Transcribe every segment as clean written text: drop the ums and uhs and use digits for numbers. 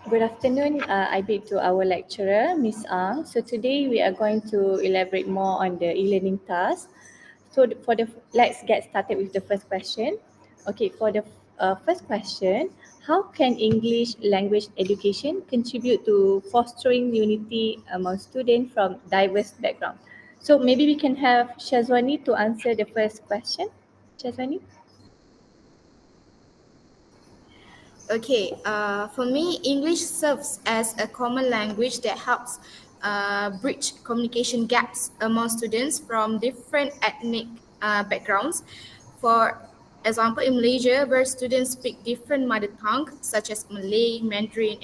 Good afternoon, I bid to our lecturer, Miss Ang. So today we are going to elaborate more on the e-learning task. So let's get started with the first question. Okay, for the first question, how can English language education contribute to fostering unity among students from diverse backgrounds? So maybe we can have Syazwanie to answer the first question. Syazwanie? Okay, for me, English serves as a common language that helps bridge communication gaps among students from different ethnic backgrounds. For example, in Malaysia, where students speak different mother tongue such as Malay, Mandarin,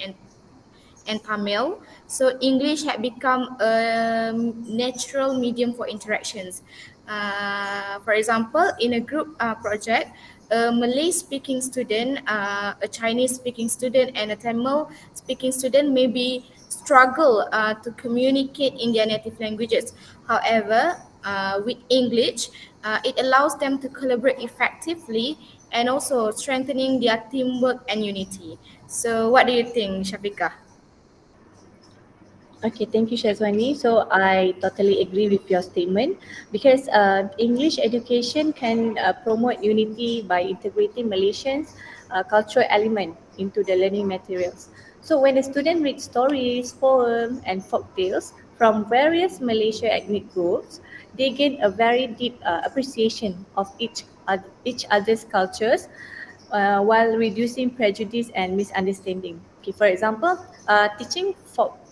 and Tamil. So English had become a natural medium for interactions. For example, in a group project, a Malay speaking student, a Chinese speaking student, and a Tamil speaking student maybe struggle to communicate in their native languages. However, with English, it allows them to collaborate effectively and also strengthening their teamwork and unity. So, what do you think, Syafiqah? Okay, thank you, Syazwani. So I totally agree with your statement because English education can promote unity by integrating Malaysians' cultural element into the learning materials. So when the student reads stories, poems, and folk tales from various Malaysia ethnic groups, they gain a very deep appreciation of each other's cultures while reducing prejudice and misunderstanding. Okay, for example, teaching folk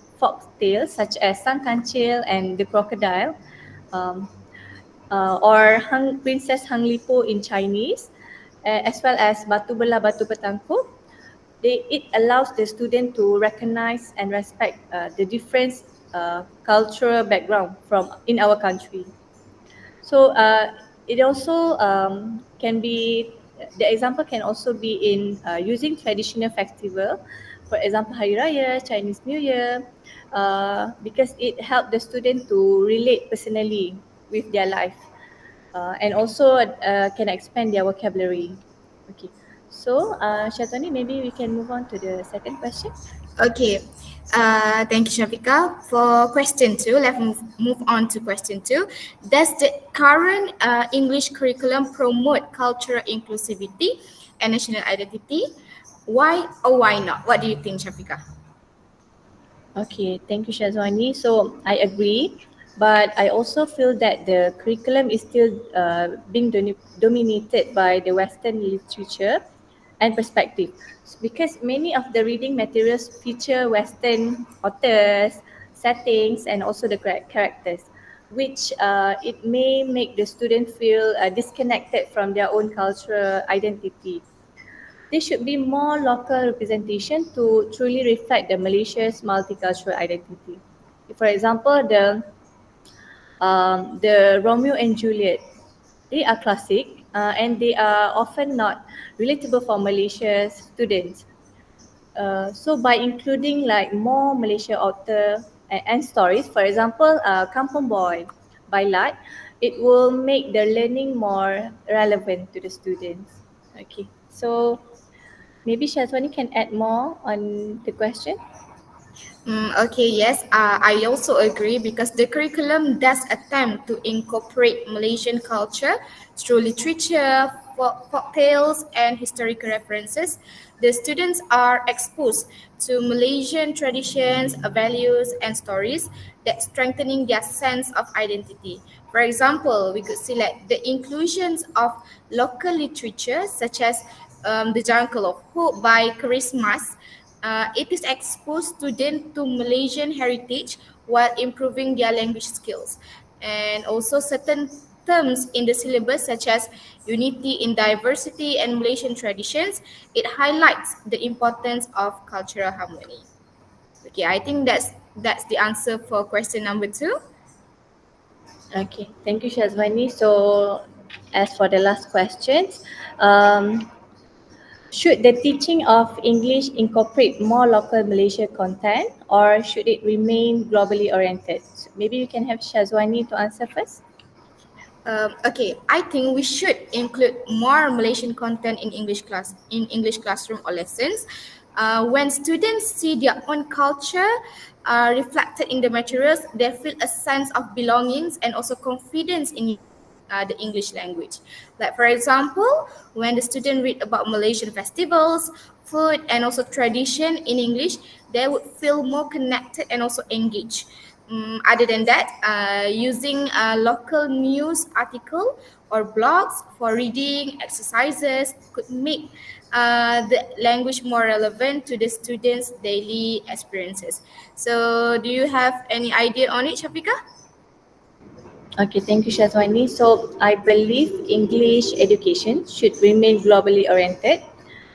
tales such as Sang Kancil and the Crocodile, um, or Princess Hang Lipo in Chinese, as well as Batu Belah Batu Petangkup. It allows the student to recognize and respect the different cultural background from in our country. So it also can be, the example can also be in using traditional festival, for example Hari Raya, Chinese New Year, because it helps the student to relate personally with their life, and also can expand their vocabulary. Okay, so Syazwani, maybe we can move on to the second question. Okay. Thank you, Shafika. For question two, let's move on to question two. Does the current English curriculum promote cultural inclusivity and national identity? Why or why not? What do you think, Shafika? Okay, thank you, Syazwani. So I agree, but I also feel that the curriculum is still being dominated by the Western literature and perspective, because many of the reading materials feature Western authors, settings, and also the characters, which it may make the student feel disconnected from their own cultural identity. There should be more local representation to truly reflect the Malaysia's multicultural identity. For example, the Romeo and Juliet, they are classic and they are often not relatable for Malaysia's students. So by including like more Malaysia author and stories, for example, Kampung Boy by Lat, it will make the learning more relevant to the students. Okay, so maybe Syazwani can add more on the question. Okay, yes, I also agree because the curriculum does attempt to incorporate Malaysian culture through literature, folk tales, and historical references. The students are exposed to Malaysian traditions, values, and stories that strengthening their sense of identity. For example, we could select the inclusions of local literature such as The Jungle of Hope by Christmas. It is exposed students to Malaysian heritage while improving their language skills. And also certain terms in the syllabus such as unity in diversity and Malaysian traditions, it highlights the importance of cultural harmony. Okay, I think that's the answer for question number two. Okay, thank you, Syazwani. So, as for the last questions, um, should the teaching of English incorporate more local Malaysia content, or should it remain globally oriented? So maybe we can have Syazwani to answer first. Okay, I think we should include more Malaysian content in English classroom or lessons. When students see their own culture reflected in the materials, they feel a sense of belongings and also confidence in using the English language. Like for example, when the student read about Malaysian festivals, food and also tradition in English, they would feel more connected and also engaged. Other than that, using a local news article or blogs for reading exercises could make the language more relevant to the students' daily experiences. So, do you have any idea on it, Syafiqah? Okay, thank you, Syazwanie. So I believe English education should remain globally oriented.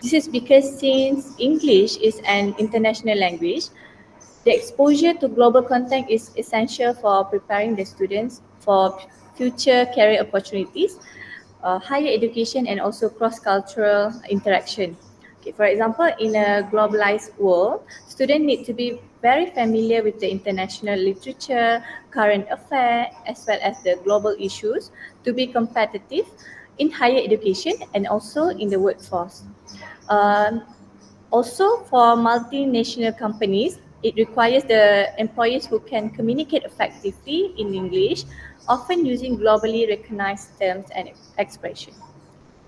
This is because since English is an international language, the exposure to global content is essential for preparing the students for future career opportunities, higher education, and also cross-cultural interaction. Okay, for example, in a globalized world, students need to be very familiar with the international literature, current affairs, as well as the global issues to be competitive in higher education and also in the workforce. Um, Also, for multinational companies, it requires the employees who can communicate effectively in English, often using globally recognized terms and expressions.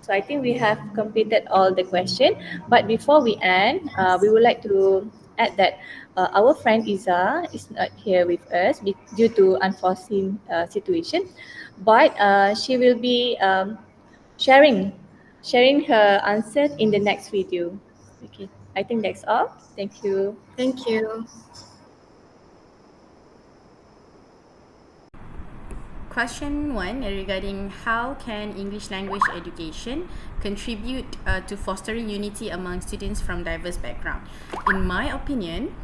So I think we have completed all the question. But before we end, we would like to add that our friend Izzah is not here with us due to unforeseen situation, but she will be sharing sharing her answer in the next video. Okay, I think that's all. Thank you. Thank you. Question 1 regarding how can English language education contribute to fostering unity among students from diverse backgrounds. In my opinion,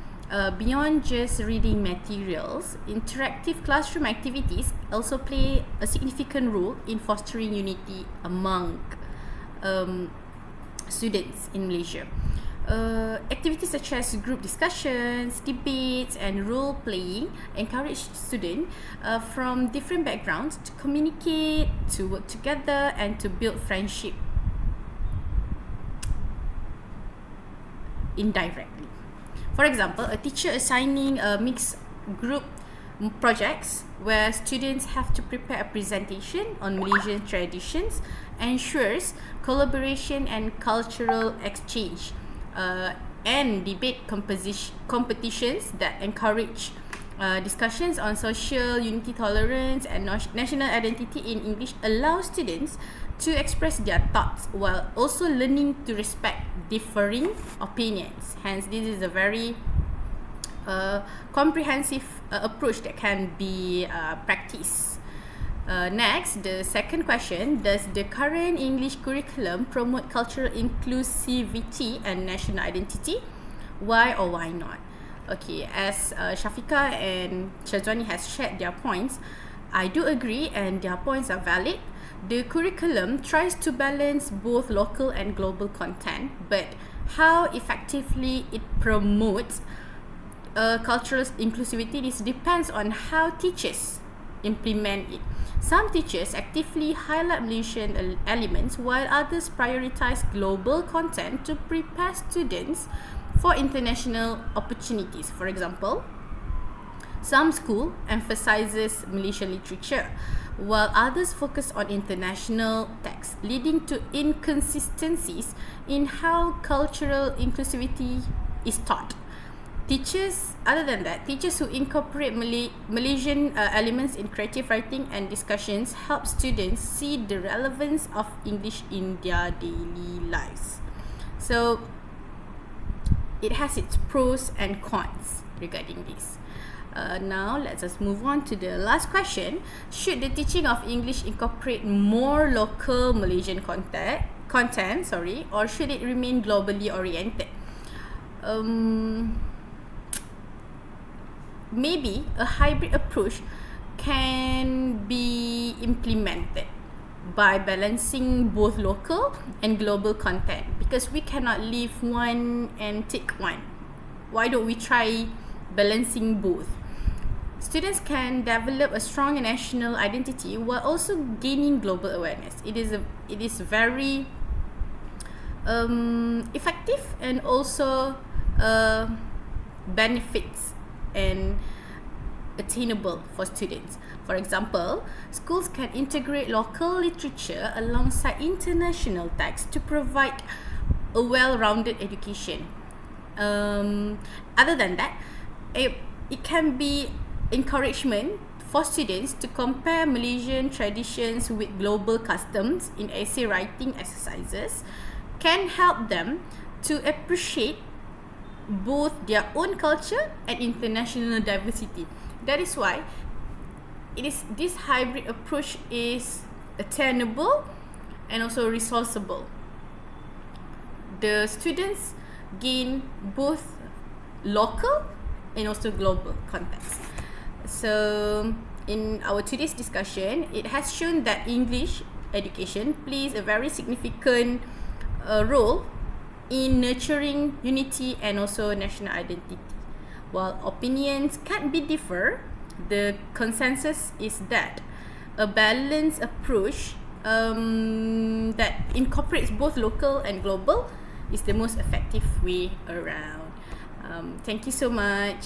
beyond just reading materials, interactive classroom activities also play a significant role in fostering unity among students in Malaysia. Activities such as group discussions, debates, and role playing encourage students from different backgrounds to communicate, to work together, and to build friendship indirectly. For example, a teacher assigning a mixed group projects where students have to prepare a presentation on Malaysian traditions ensures collaboration and cultural exchange, and debate competitions that encourage discussions on social unity, tolerance, and national identity in English allow students to express their thoughts while also learning to respect differing opinions. Hence, this is a very comprehensive approach that can be practiced. Next, the second question, does the current English curriculum promote cultural inclusivity and national identity? Why or why not? Okay, as Syafiqah and Syazwanie has shared their points, I do agree and their points are valid. The curriculum tries to balance both local and global content, but how effectively it promotes cultural inclusivity, this depends on how teachers implement it. Some teachers actively highlight Malaysian elements while others prioritize global content to prepare students for international opportunities. For example, some school emphasizes Malaysian literature while others focus on international texts, leading to inconsistencies in how cultural inclusivity is taught. Teachers who incorporate Malaysian elements in creative writing and discussions help students see the relevance of English in their daily lives. So, it has its pros and cons regarding this. Now, let us move on to the last question. Should the teaching of English incorporate more local Malaysian content, or should it remain globally oriented? Maybe a hybrid approach can be implemented by balancing both local and global content, because we cannot leave one and take one. Why don't we try balancing both? Students can develop a strong national identity while also gaining global awareness. It is very effective and also benefits and attainable for students. For example, schools can integrate local literature alongside international texts to provide a well-rounded education. Other than that, it can be encouragement for students to compare Malaysian traditions with global customs in essay writing exercises, can help them to appreciate both their own culture and international diversity. That is why this hybrid approach is attainable and also resourceable. The students gain both local and also global context. So in our today's discussion, it has shown that English education plays a very significant role in nurturing unity and also national identity. While opinions can be differ, the consensus is that a balanced approach that incorporates both local and global is the most effective way around. Thank you so much.